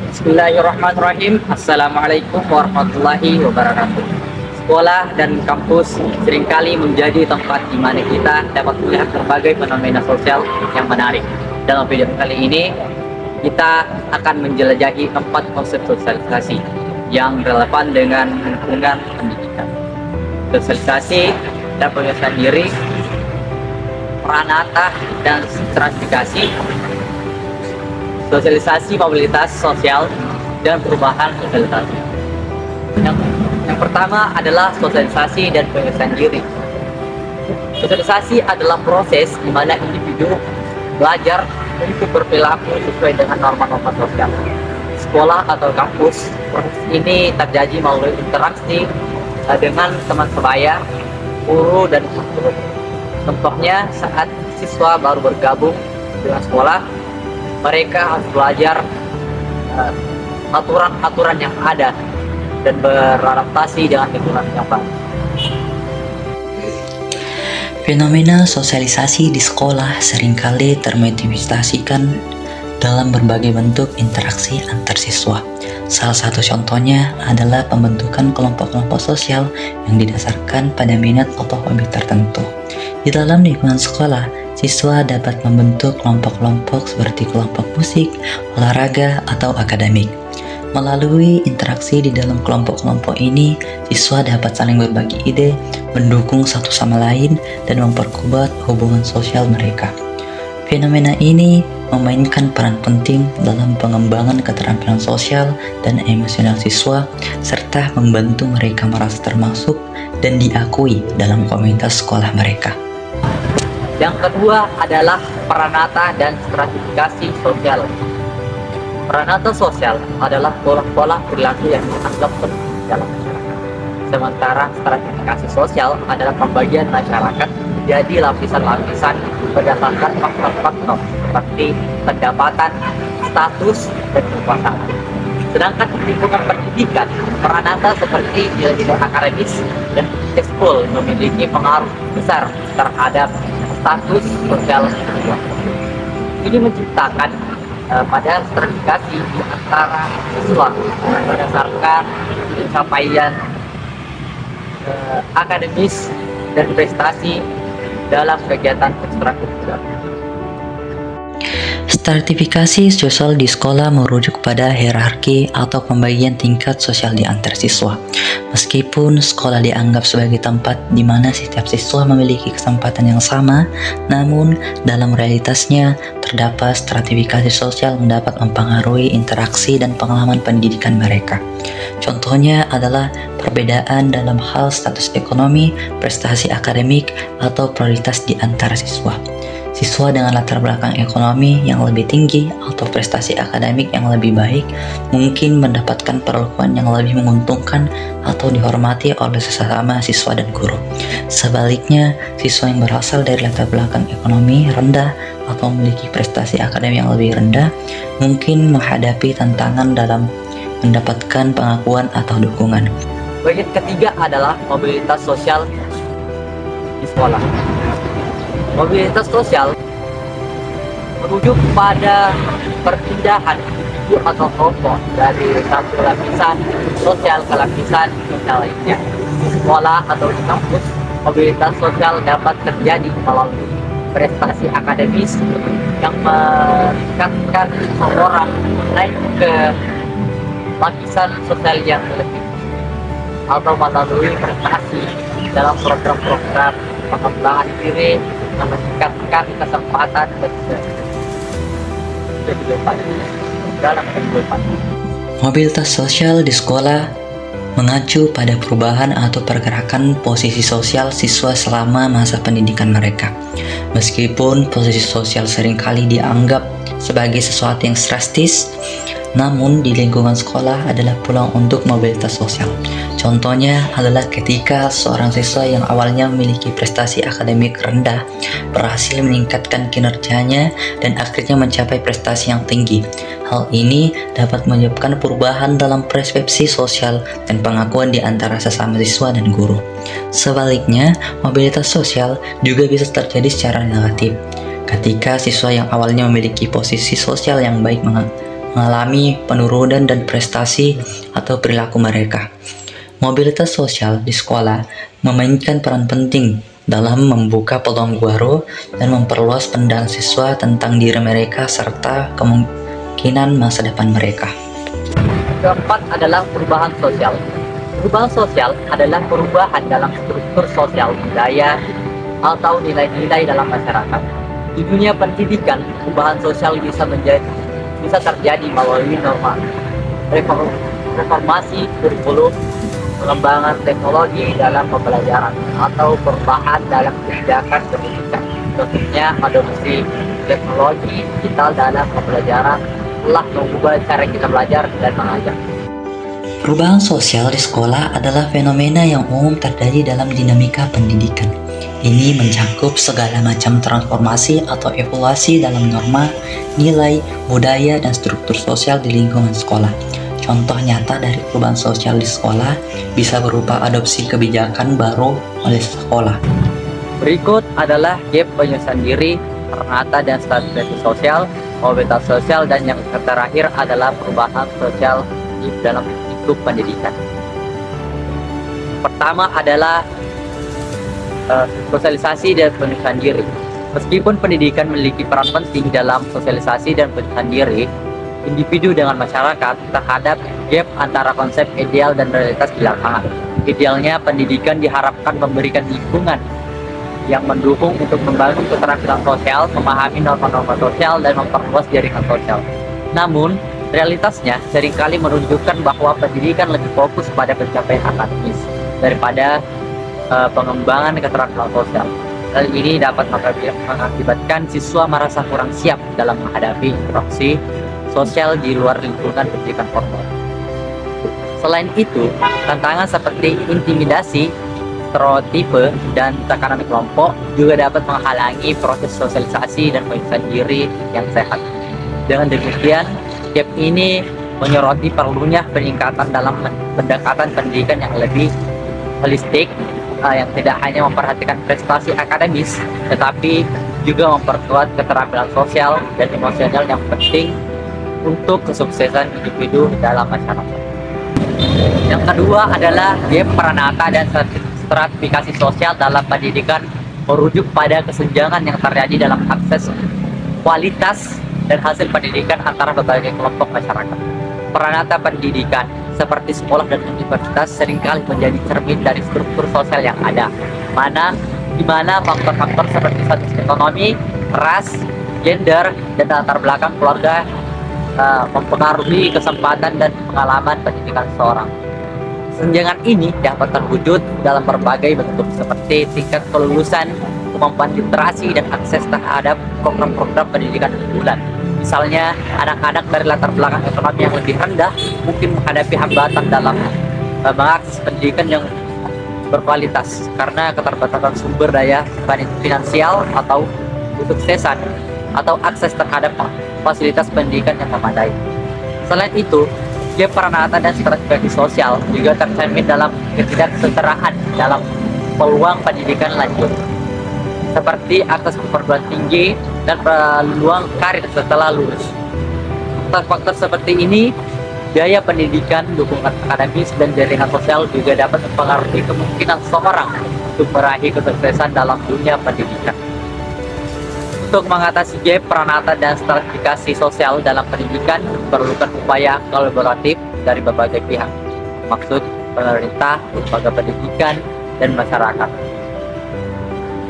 Bismillahirrahmanirrahim. Assalamualaikum warahmatullahi wabarakatuh. Sekolah dan kampus seringkali menjadi tempat di mana kita dapat melihat berbagai fenomena sosial yang menarik. Dalam video kali ini, kita akan menjelajahi 4 konsep sosialisasi yang relevan dengan lingkungan pendidikan. Sosialisasi dan pengesahan diri, peranata dan stratifikasi, sosialisasi mobilitas sosial, dan perubahan sosialisasi. Yang pertama adalah sosialisasi dan pengesahan diri. Sosialisasi adalah proses di mana individu belajar untuk berperilaku sesuai dengan norma-norma sosial. Sekolah atau kampus, proses ini terjadi melalui interaksi dengan teman sebaya, guru, dan guru. Contohnya saat siswa baru bergabung dengan sekolah, mereka harus belajar aturan-aturan yang ada dan beradaptasi dengan lingkungan yang baru. Fenomena sosialisasi di sekolah seringkali termanifestasikan dalam berbagai bentuk interaksi antar siswa. Salah satu contohnya adalah pembentukan kelompok-kelompok sosial yang didasarkan pada minat atau hobi tertentu. Di dalam lingkungan sekolah, siswa dapat membentuk kelompok-kelompok seperti kelompok musik, olahraga, atau akademik. Melalui interaksi di dalam kelompok-kelompok ini, siswa dapat saling berbagi ide, mendukung satu sama lain, dan memperkuat hubungan sosial mereka. Fenomena ini memainkan peran penting dalam pengembangan keterampilan sosial dan emosional siswa, serta membantu mereka merasa termasuk dan diakui dalam komunitas sekolah mereka. Yang kedua adalah peranata dan stratifikasi sosial. Peranata sosial adalah pola-pola perilaku yang dianggap penting dalam masyarakat. Sementara stratifikasi sosial adalah pembagian masyarakat menjadi lapisan-lapisan berdasarkan faktor-faktor seperti pendapatan, status, dan kekuasaan. Sedangkan di lingkungan pendidikan, peranata seperti nilai-nilai akademis dan ekskul memiliki pengaruh besar terhadap status sosial siswa. Ini menciptakan pada stratifikasi di antara siswa berdasarkan pencapaian akademis dan prestasi dalam kegiatan ekstrakurikuler. Stratifikasi sosial di sekolah merujuk pada hierarki atau pembagian tingkat sosial di antar siswa. Meskipun sekolah dianggap sebagai tempat di mana setiap siswa memiliki kesempatan yang sama, namun dalam realitasnya terdapat stratifikasi sosial yang dapat mempengaruhi interaksi dan pengalaman pendidikan mereka. Contohnya adalah perbedaan dalam hal status ekonomi, prestasi akademik, atau prioritas di antara siswa. Siswa dengan latar belakang ekonomi yang lebih tinggi atau prestasi akademik yang lebih baik mungkin mendapatkan perlakuan yang lebih menguntungkan atau dihormati oleh sesama siswa dan guru. Sebaliknya, siswa yang berasal dari latar belakang ekonomi rendah atau memiliki prestasi akademik yang lebih rendah mungkin menghadapi tantangan dalam mendapatkan pengakuan atau dukungan. Bagian ketiga adalah mobilitas sosial di sekolah. Mobilitas sosial merujuk pada perpindahan individu atau kelompok dari satu lapisan sosial ke lapisan sosial lainnya. Di sekolah atau di kampus, mobilitas sosial dapat terjadi melalui prestasi akademis yang meningkatkan seseorang naik ke lapisan sosial yang lebih, atau melalui prestasi dalam program-program pengembangan diri yang meningkatkan kesempatan kehidupan dalam kehidupan. Mobilitas sosial di sekolah mengacu pada perubahan atau pergerakan posisi sosial siswa selama masa pendidikan mereka. Meskipun posisi sosial seringkali dianggap sebagai sesuatu yang drastis, namun di lingkungan sekolah adalah peluang untuk mobilitas sosial. Contohnya adalah ketika seorang siswa yang awalnya memiliki prestasi akademik rendah berhasil meningkatkan kinerjanya dan akhirnya mencapai prestasi yang tinggi. Hal ini dapat menyebabkan perubahan dalam persepsi sosial dan pengakuan di antara sesama siswa dan guru. Sebaliknya, mobilitas sosial juga bisa terjadi secara negatif. Ketika siswa yang awalnya memiliki posisi sosial yang baik mengalami penurunan dan prestasi atau perilaku mereka. Mobilitas sosial di sekolah memainkan peran penting dalam membuka peluang baru dan memperluas pandangan siswa tentang diri mereka serta kemungkinan masa depan mereka. Keempat adalah perubahan sosial. Perubahan sosial adalah perubahan dalam struktur sosial budaya atau nilai-nilai dalam masyarakat. Di dunia pendidikan, perubahan sosial bisa terjadi melalui norma reformasi kurikulum, pengembangan teknologi dalam pembelajaran, atau perubahan dalam kebijakan pendidikan. Contohnya, adopsi teknologi digital dalam pembelajaran telah mengubah cara kita belajar dan mengajar. Perubahan sosial di sekolah adalah fenomena yang umum terjadi dalam dinamika pendidikan. Ini mencakup segala macam transformasi atau evaluasi dalam norma, nilai, budaya, dan struktur sosial di lingkungan sekolah. Contoh nyata dari perubahan sosial di sekolah bisa berupa adopsi kebijakan baru oleh sekolah. Berikut adalah gap penyelesaian diri, peranata dan stabilitas sosial, mobilitas sosial, dan yang terakhir adalah perubahan sosial di dalam lingkup pendidikan. Pertama adalah sosialisasi dan penyelesaian diri. Meskipun pendidikan memiliki peran penting dalam sosialisasi dan penyelesaian diri individu dengan masyarakat terhadap gap antara konsep ideal dan realitas di lapangan. Idealnya, pendidikan diharapkan memberikan lingkungan yang mendukung untuk membangun keterampilan sosial, memahami norma-norma sosial, dan memperluas jaringan sosial. Namun, realitasnya seringkali menunjukkan bahwa pendidikan lebih fokus pada pencapaian akademis daripada pengembangan keterampilan sosial. Hal ini dapat mengakibatkan siswa merasa kurang siap dalam menghadapi interaksi sosial di luar lingkungan pendidikan formal. Selain itu, tantangan seperti intimidasi, stereotipe, dan tekanan kelompok juga dapat menghalangi proses sosialisasi dan penyelesaian diri yang sehat. Dengan demikian, gap ini menyoroti perlunya peningkatan dalam pendekatan pendidikan yang lebih holistik, yang tidak hanya memperhatikan prestasi akademis, tetapi juga memperkuat keterampilan sosial dan emosional yang penting untuk kesuksesan individu dalam masyarakat. Yang kedua adalah gap peranata dan stratifikasi sosial dalam pendidikan, merujuk pada kesenjangan yang terjadi dalam akses, kualitas, dan hasil pendidikan antara berbagai kelompok masyarakat. Peranata pendidikan seperti sekolah dan universitas seringkali menjadi cermin dari struktur sosial yang ada, di mana faktor-faktor seperti status ekonomi, ras, gender, dan latar belakang keluarga mempengaruhi kesempatan dan pengalaman pendidikan seseorang. Kesenjangan ini dapat terwujud dalam berbagai bentuk seperti tingkat kelulusan, kemampuan literasi, dan akses terhadap program-program pendidikan unggulan. Misalnya, anak-anak dari latar belakang ekonomi yang lebih rendah mungkin menghadapi hambatan dalam mengakses pendidikan yang berkualitas karena keterbatasan sumber daya finansial atau kesuksesan atau akses terhadap fasilitas pendidikan yang memadai. Selain itu, gap peranata dan stratifikasi sosial juga tercermin dalam ketidaksetaraan dalam peluang pendidikan lanjut, seperti akses ke perguruan tinggi dan peluang karir setelah lulus. Faktor seperti ini, biaya pendidikan, dukungan akademis, dan jaringan sosial juga dapat mempengaruhi kemungkinan seseorang untuk meraih kesuksesan dalam dunia pendidikan. Untuk mengatasi gap peranata dan stratifikasi sosial dalam pendidikan, diperlukan upaya kolaboratif dari berbagai pihak, maksud pemerintah, lembaga pendidikan, dan masyarakat.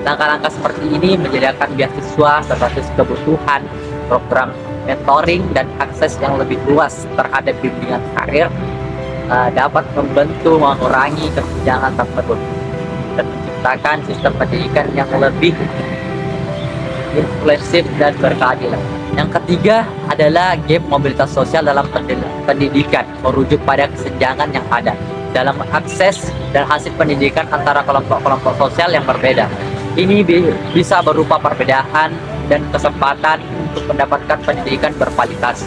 Langkah-langkah seperti ini menyediakan beasiswa berbasis kebutuhan, program mentoring, dan akses yang lebih luas terhadap bimbingan karir dapat membantu mengurangi kesenjangan tersebut dan menciptakan sistem pendidikan yang lebih inklusif dan berkeadilan. Yang ketiga adalah gap mobilitas sosial dalam pendidikan, merujuk pada kesenjangan yang ada. dalam akses dan hasil pendidikan antara kelompok-kelompok sosial yang berbeda. Ini bisa berupa perbedaan dan kesempatan untuk mendapatkan pendidikan berkualitas.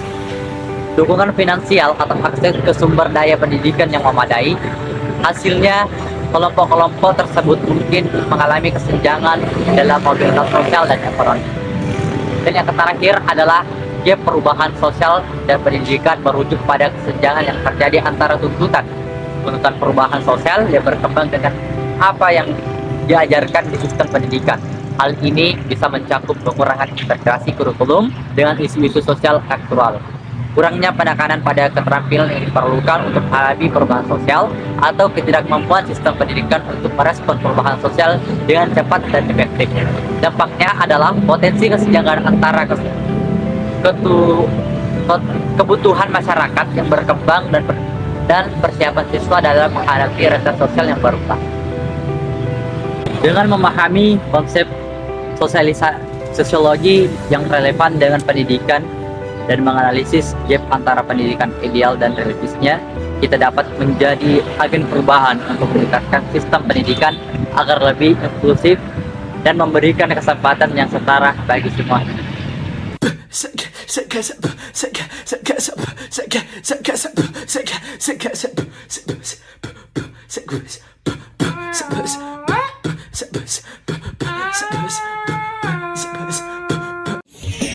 Dukungan finansial atau akses ke sumber daya pendidikan yang memadai, hasilnya kelompok-kelompok tersebut mungkin mengalami kesenjangan dalam mobilitas sosial dan ekonomi. Dan yang terakhir adalah gap perubahan sosial dan pendidikan merujuk pada kesenjangan yang terjadi antara tuntutan perubahan sosial yang berkembang dengan apa yang diajarkan di sistem pendidikan. Hal ini bisa mencakup pengurangan integrasi kurikulum dengan isu-isu sosial aktual, kurangnya penekanan pada keterampilan yang diperlukan untuk menghadapi perubahan sosial, atau ketidakmampuan sistem pendidikan untuk merespon perubahan sosial dengan cepat dan efektif. Dampaknya adalah potensi kesenjangan antara kebutuhan masyarakat yang berkembang dan persiapan siswa dalam menghadapi realitas sosial yang berubah. Dengan memahami konsep sosiologi yang relevan dengan pendidikan dan menganalisis gap antara pendidikan ideal dan realistisnya, kita dapat menjadi agen perubahan untuk meningkatkan sistem pendidikan agar lebih inklusif dan memberikan kesempatan yang setara bagi semua.